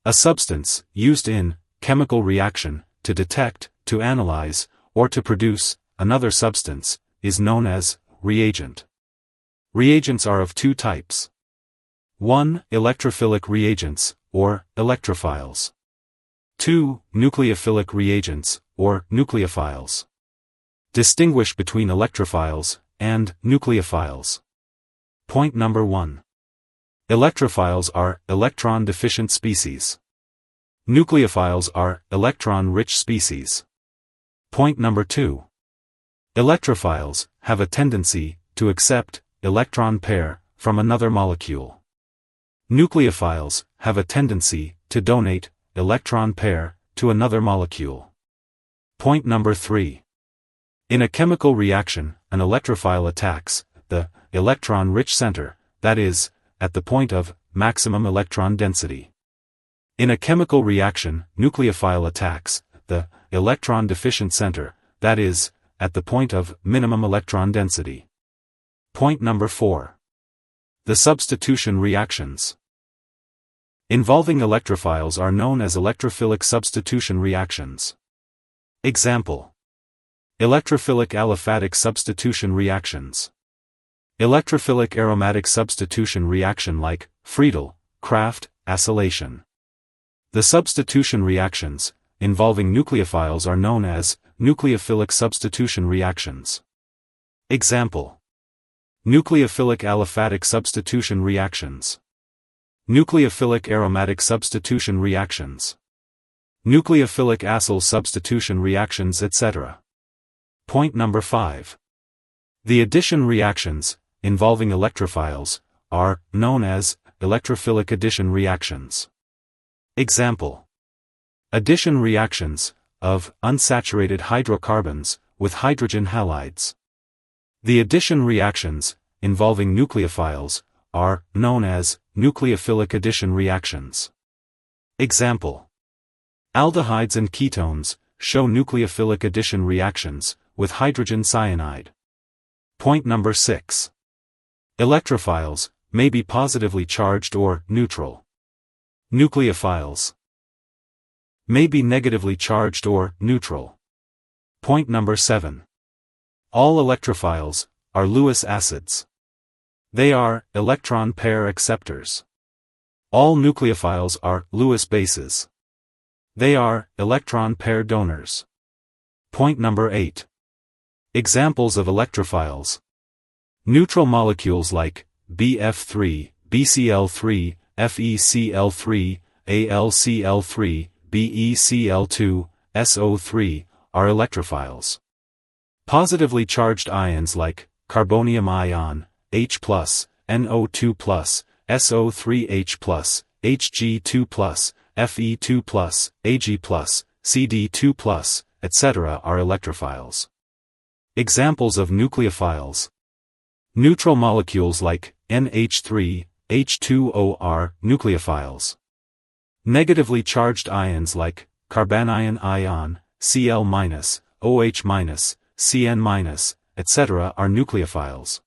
A substance, used in chemical reaction, to detect, to analyze, or to produce another substance, is known as reagent. Reagents are of two types. 1. Electrophilic reagents, or electrophiles. 2. Nucleophilic reagents, or nucleophiles. Distinguish between electrophiles and nucleophiles. Point number 1. Electrophiles are electron-deficient species. Nucleophiles are electron-rich species. Point number 2. Electrophiles have a tendency to accept electron pair from another molecule. Nucleophiles have a tendency to donate electron pair to another molecule. Point number 3. In a chemical reaction, an electrophile attacks the electron-rich center, that is, at the point of maximum electron density. In a chemical reaction, nucleophile attacks the electron-deficient center, that is, at the point of minimum electron density. Point number 4. The substitution reactions involving electrophiles are known as electrophilic substitution reactions. Example: electrophilic aliphatic substitution reactions. Electrophilic aromatic substitution reaction like Friedel, Kraft, acylation. The substitution reactions involving nucleophiles are known as nucleophilic substitution reactions. Example: nucleophilic aliphatic substitution reactions. Nucleophilic aromatic substitution reactions. Nucleophilic acyl substitution reactions, etc. Point number 5. The addition reactions involving electrophiles are known as electrophilic addition reactions. Example: addition reactions of unsaturated hydrocarbons with hydrogen halides. The addition reactions involving nucleophiles are known as nucleophilic addition reactions. Example: aldehydes and ketones show nucleophilic addition reactions with hydrogen cyanide. Point number 6. Electrophiles may be positively charged or neutral. Nucleophiles may be negatively charged or neutral. Point number 7. All electrophiles are Lewis acids. They are electron pair acceptors. All nucleophiles are Lewis bases. They are electron pair donors. Point number 8. Examples of electrophiles: neutral molecules like BF3, BCl3, FeCl3, AlCl3, BeCl2, SO3, are electrophiles. Positively charged ions like carbonium ion, H+, NO2+, SO3H+, Hg2+, Fe2+, Ag+, Cd2+, etc. are electrophiles. Examples of nucleophiles: neutral molecules like NH3, H2O are nucleophiles. Negatively charged ions like carbanion ion, Cl-, OH-, Cn-, etc. are nucleophiles.